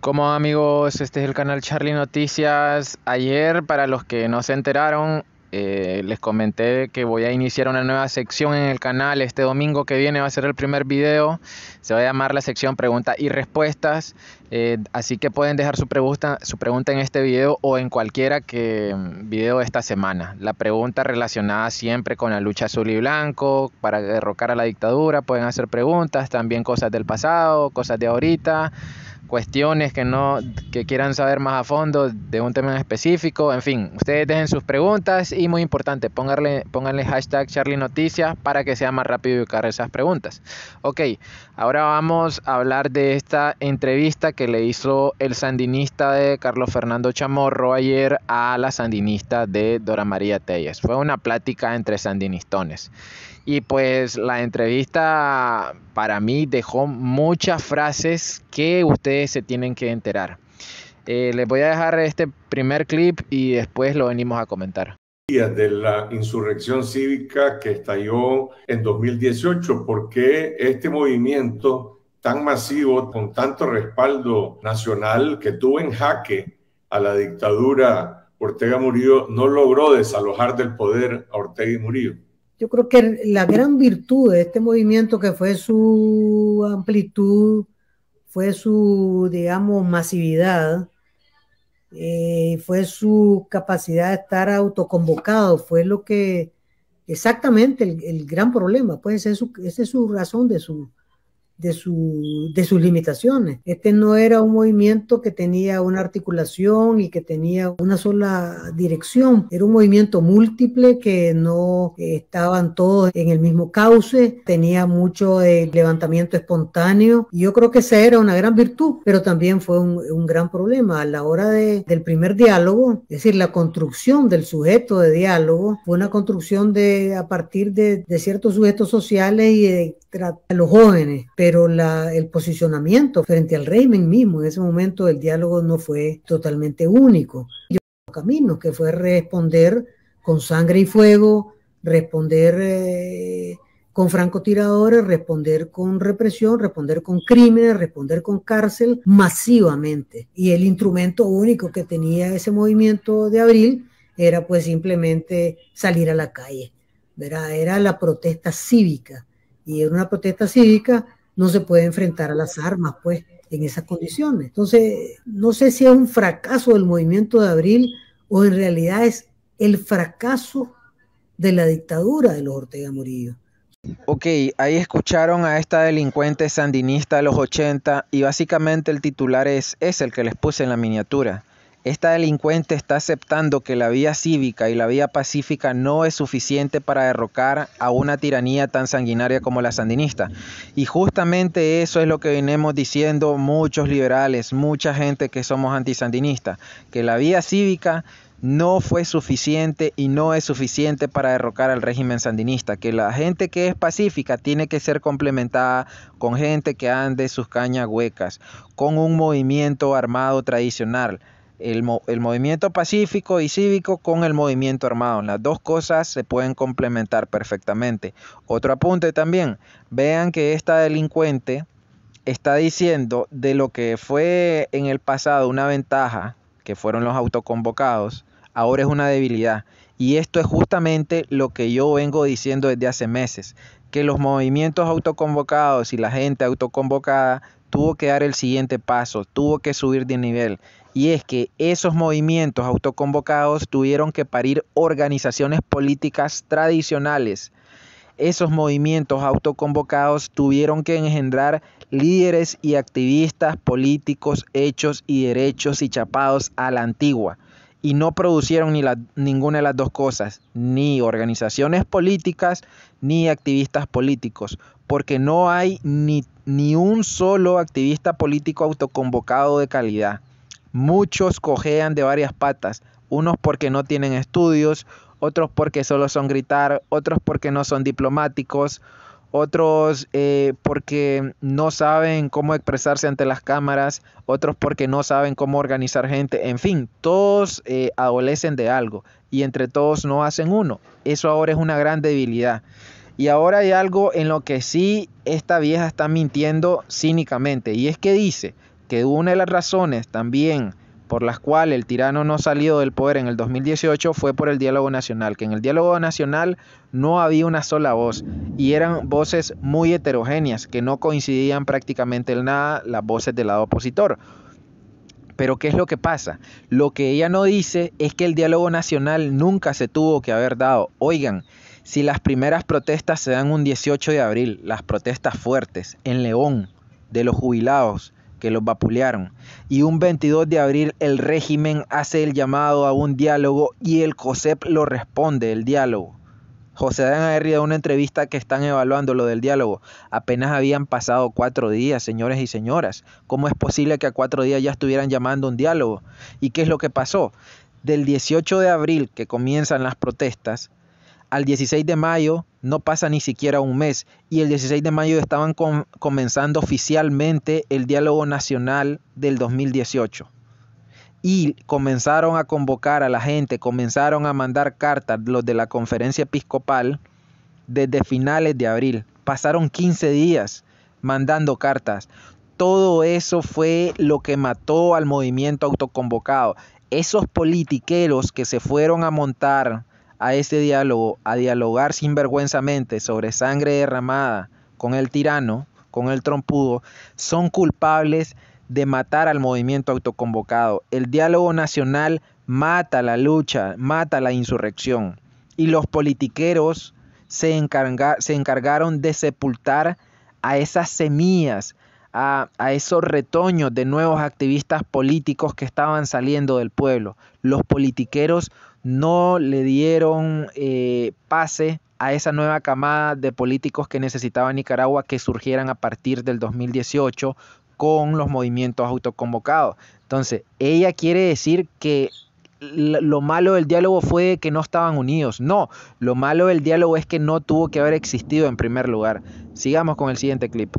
Como amigos, este es el canal Charlie Noticias. Ayer, para los que no se enteraron, les comenté que voy a iniciar una nueva sección en el canal. Este domingo que viene va a ser el primer video. Se va a llamar la sección Preguntas y Respuestas. Así que pueden dejar su pregunta en este video o en cualquiera video de esta semana. La pregunta relacionada siempre con la lucha azul y blanco para derrocar a la dictadura. Pueden hacer preguntas, también cosas del pasado, cosas de ahorita, cuestiones que quieran saber más a fondo de un tema en específico. En fin, ustedes dejen sus preguntas y, muy importante, pónganle hashtag Charlie Noticias para que sea más rápido ubicar esas preguntas. Ok, ahora vamos a hablar de esta entrevista que le hizo el sandinista de Carlos Fernando Chamorro ayer a la sandinista de Dora María Telles. Fue una plática entre sandinistones. Y pues la entrevista para mí dejó muchas frases que ustedes se tienen que enterar. Les voy a dejar este primer clip y después lo venimos a comentar. De la insurrección cívica que estalló en 2018, ¿por qué este movimiento tan masivo, con tanto respaldo nacional, que tuvo en jaque a la dictadura Ortega Murillo, no logró desalojar del poder a Ortega y Murillo? Yo creo que la gran virtud de este movimiento, que fue su amplitud, fue su, digamos, masividad, fue su capacidad de estar autoconvocado, fue lo que exactamente el gran problema, pues esa es su razón de sus limitaciones. Este no era un movimiento que tenía una articulación y que tenía una sola dirección. Era un movimiento múltiple que no estaban todos en el mismo cauce, tenía mucho levantamiento espontáneo. Y yo creo que esa era una gran virtud, pero también fue un gran problema a la hora del primer diálogo. Es decir, la construcción del sujeto de diálogo fue una construcción a partir de ciertos sujetos sociales y de a los jóvenes, pero el posicionamiento frente al régimen mismo en ese momento del diálogo no fue totalmente único. Yo caminos que fue responder con sangre y fuego, responder con francotiradores, responder con represión, responder con crímenes, responder con cárcel masivamente. Y el instrumento único que tenía ese movimiento de abril era pues simplemente salir a la calle. Era la protesta cívica. Y en una protesta cívica no se puede enfrentar a las armas, pues, en esas condiciones. Entonces, no sé si es un fracaso del movimiento de abril o en realidad es el fracaso de la dictadura de los Ortega Murillo. Ok, ahí escucharon a esta delincuente sandinista de los 80 y básicamente el titular es el que les puse en la miniatura. Esta delincuente está aceptando que la vía cívica y la vía pacífica no es suficiente para derrocar a una tiranía tan sanguinaria como la sandinista. Y justamente eso es lo que venimos diciendo muchos liberales, mucha gente que somos antisandinistas, que la vía cívica no fue suficiente y no es suficiente para derrocar al régimen sandinista, que la gente que es pacífica tiene que ser complementada con gente que ande sus cañas huecas, con un movimiento armado tradicional. El movimiento pacífico y cívico con el movimiento armado. Las dos cosas se pueden complementar perfectamente. Otro apunte también. Vean que esta delincuente está diciendo de lo que fue en el pasado una ventaja, que fueron los autoconvocados, ahora es una debilidad. Y esto es justamente lo que yo vengo diciendo desde hace meses, que los movimientos autoconvocados y la gente autoconvocada tuvo que dar el siguiente paso, tuvo que subir de nivel. Y es que esos movimientos autoconvocados tuvieron que parir organizaciones políticas tradicionales. Esos movimientos autoconvocados tuvieron que engendrar líderes y activistas políticos hechos y derechos y chapados a la antigua. Y no producieron ninguna de las dos cosas, ni organizaciones políticas ni activistas políticos, porque no hay ni un solo activista político autoconvocado de calidad. Muchos cojean de varias patas, unos porque no tienen estudios, otros porque solo son gritar, otros porque no son diplomáticos, otros porque no saben cómo expresarse ante las cámaras, otros porque no saben cómo organizar gente. En fin, todos adolecen de algo y entre todos no hacen uno. Eso ahora es una gran debilidad. Y ahora hay algo en lo que sí esta vieja está mintiendo cínicamente, y es que dice que una de las razones también por las cuales el tirano no salió del poder en el 2018 fue por el diálogo nacional, que en el diálogo nacional no había una sola voz y eran voces muy heterogéneas que no coincidían prácticamente en nada las voces del lado opositor. Pero ¿qué es lo que pasa? Lo que ella no dice es que el diálogo nacional nunca se tuvo que haber dado. Oigan, si las primeras protestas se dan un 18 de abril, las protestas fuertes en León de los jubilados que los vapulearon, y un 22 de abril el régimen hace el llamado a un diálogo y el COSEP lo responde, el diálogo. José Adán Aguirre da una entrevista que están evaluando lo del diálogo. Apenas habían pasado 4 días, señores y señoras. ¿Cómo es posible que a 4 días ya estuvieran llamando un diálogo? ¿Y qué es lo que pasó? Del 18 de abril, que comienzan las protestas, al 16 de mayo no pasa ni siquiera un mes, y el 16 de mayo estaban comenzando oficialmente el diálogo nacional del 2018. Y comenzaron a convocar a la gente, comenzaron a mandar cartas, los de la conferencia episcopal, desde finales de abril. Pasaron 15 días mandando cartas. Todo eso fue lo que mató al movimiento autoconvocado. Esos politiqueros que se fueron a montar a ese diálogo, a dialogar sinvergüenzamente sobre sangre derramada con el tirano, con el trompudo, son culpables de matar al movimiento autoconvocado. El diálogo nacional mata la lucha, mata la insurrección. Y los politiqueros se encargaron de sepultar a esas semillas, a esos retoños de nuevos activistas políticos que estaban saliendo del pueblo. Los politiqueros no le dieron pase a esa nueva camada de políticos que necesitaba Nicaragua, que surgieran a partir del 2018 con los movimientos autoconvocados. Entonces, ella quiere decir que lo malo del diálogo fue que no estaban unidos. No, lo malo del diálogo es que no tuvo que haber existido en primer lugar. Sigamos con el siguiente clip.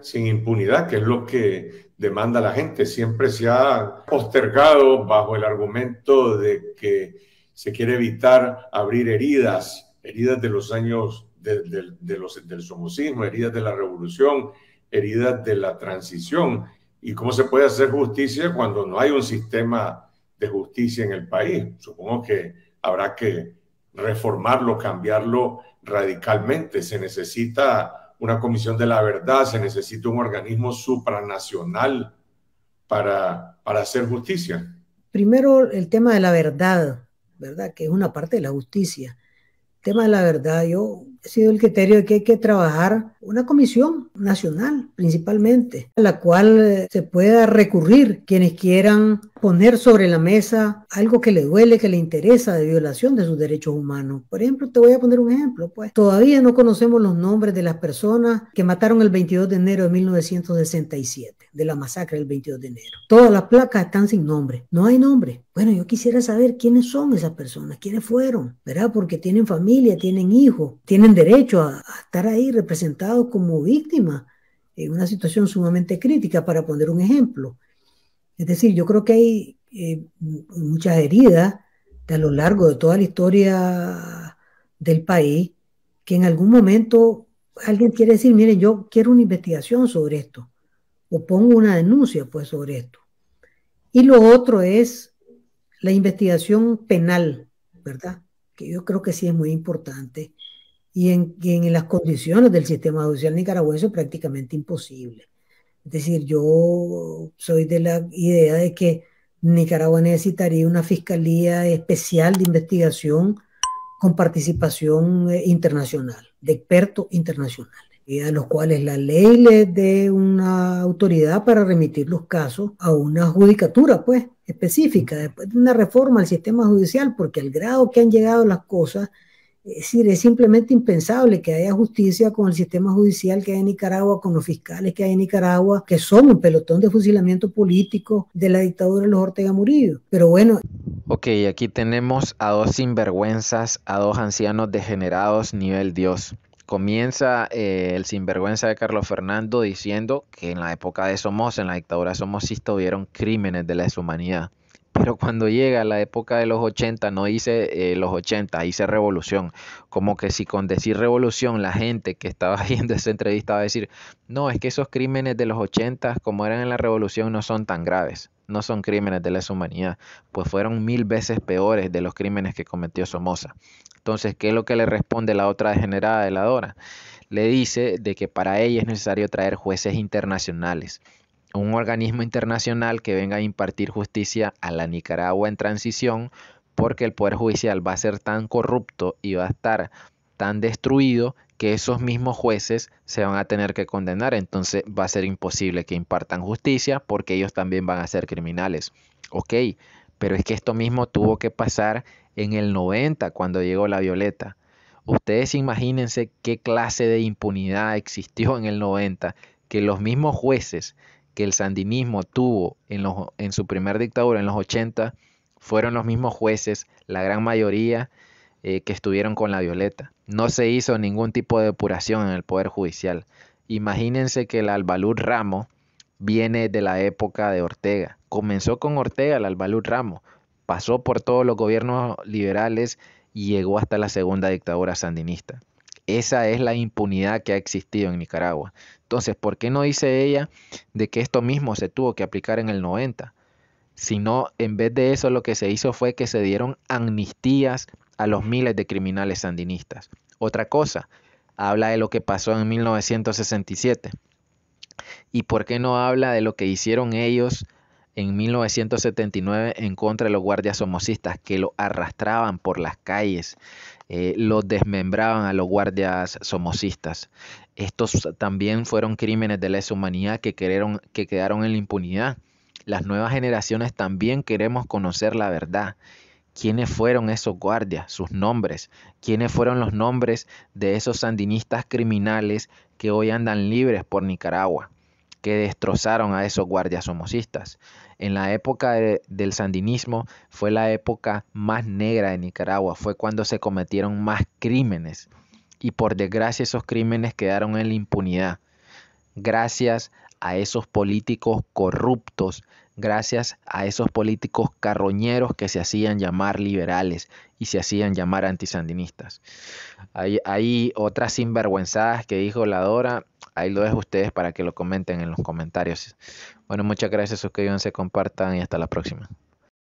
Sin impunidad, que es lo que demanda la gente. Siempre se ha postergado bajo el argumento de que se quiere evitar abrir heridas de los años del somocismo, heridas de la revolución, heridas de la transición. ¿Y cómo se puede hacer justicia cuando no hay un sistema de justicia en el país? Supongo que habrá que reformarlo, cambiarlo radicalmente. Se necesita una comisión de la verdad, se necesita un organismo supranacional para hacer justicia. Primero, el tema de la verdad, ¿verdad? Que es una parte de la justicia. El tema de la verdad, yo he sido el criterio de que hay que trabajar una comisión nacional, principalmente, a la cual se pueda recurrir quienes quieran poner sobre la mesa algo que le duele, que le interesa, de violación de sus derechos humanos. Por ejemplo, te voy a poner un ejemplo, pues. Todavía no conocemos los nombres de las personas que mataron el 22 de enero de 1967, de la masacre del 22 de enero. Todas las placas están sin nombre, no hay nombre. Bueno, yo quisiera saber quiénes son esas personas, quiénes fueron, ¿verdad? Porque tienen familia, tienen hijos, tienen derecho a estar ahí representados como víctimas en una situación sumamente crítica, para poner un ejemplo. Es decir, yo creo que hay muchas heridas a lo largo de toda la historia del país, que en algún momento alguien quiere decir, miren, yo quiero una investigación sobre esto, o pongo una denuncia pues sobre esto. Y lo otro es la investigación penal, ¿verdad? Que yo creo que sí es muy importante, y en las condiciones del sistema judicial nicaragüense es prácticamente imposible. Es decir, yo soy de la idea de que Nicaragua necesitaría una fiscalía especial de investigación con participación internacional, de expertos internacionales, a los cuales la ley les dé una autoridad para remitir los casos a una judicatura, pues, específica, después de una reforma al sistema judicial, porque al grado que han llegado las cosas, es decir, es simplemente impensable que haya justicia con el sistema judicial que hay en Nicaragua, con los fiscales que hay en Nicaragua, que son un pelotón de fusilamiento político de la dictadura de los Ortega Murillo. Pero bueno. Ok, aquí tenemos a dos sinvergüenzas, a dos ancianos degenerados nivel Dios. Comienza el sinvergüenza de Carlos Fernando diciendo que en la época de Somoza, en la dictadura somocista, hubieron crímenes de lesa humanidad. pero cuando llega la época de los 80 no dice los 80, dice revolución. Como que si con decir revolución la gente que estaba viendo esa entrevista va a decir, no, es que esos crímenes de los 80 como eran en la revolución no son tan graves, no son crímenes de lesa humanidad, pues fueron 1000 veces peores de los crímenes que cometió Somoza. Entonces, ¿qué es lo que le responde la otra degenerada de la Dora? Le dice de que para ella es necesario traer jueces internacionales, un organismo internacional que venga a impartir justicia a la Nicaragua en transición, porque el Poder Judicial va a ser tan corrupto y va a estar tan destruido que esos mismos jueces se van a tener que condenar. Entonces va a ser imposible que impartan justicia porque ellos también van a ser criminales. Ok, pero es que esto mismo tuvo que pasar en el 90 cuando llegó la Violeta. Ustedes imagínense qué clase de impunidad existió en el 90, que los mismos jueces que el sandinismo tuvo en su primer dictadura en los 80 fueron los mismos jueces, la gran mayoría que estuvieron con la Violeta. No se hizo ningún tipo de depuración en el Poder Judicial. Imagínense que el Albalud Ramos viene de la época de Ortega. Comenzó con Ortega el Albalud Ramos, pasó por todos los gobiernos liberales y llegó hasta la segunda dictadura sandinista. Esa es la impunidad que ha existido en Nicaragua. Entonces, ¿por qué no dice ella de que esto mismo se tuvo que aplicar en el 90? Sino, en vez de eso, lo que se hizo fue que se dieron amnistías a los miles de criminales sandinistas. Otra cosa, habla de lo que pasó en 1967. ¿Y por qué no habla de lo que hicieron ellos en 1979 en contra de los guardias somocistas, que lo arrastraban por las calles, los desmembraban a los guardias somocistas? Estos también fueron crímenes de lesa humanidad que quedaron en la impunidad. Las nuevas generaciones también queremos conocer la verdad. ¿Quiénes fueron esos guardias? Sus nombres. ¿Quiénes fueron los nombres de esos sandinistas criminales que hoy andan libres por Nicaragua, que destrozaron a esos guardias somocistas? En la época del sandinismo fue la época más negra de Nicaragua, fue cuando se cometieron más crímenes y por desgracia esos crímenes quedaron en la impunidad. Gracias a esos políticos corruptos, gracias a esos políticos carroñeros que se hacían llamar liberales y se hacían llamar antisandinistas. Hay otras sinvergüenzadas que dijo la Dora, ahí lo dejo a ustedes para que lo comenten en los comentarios. Bueno, muchas gracias, suscríbanse, compartan y hasta la próxima.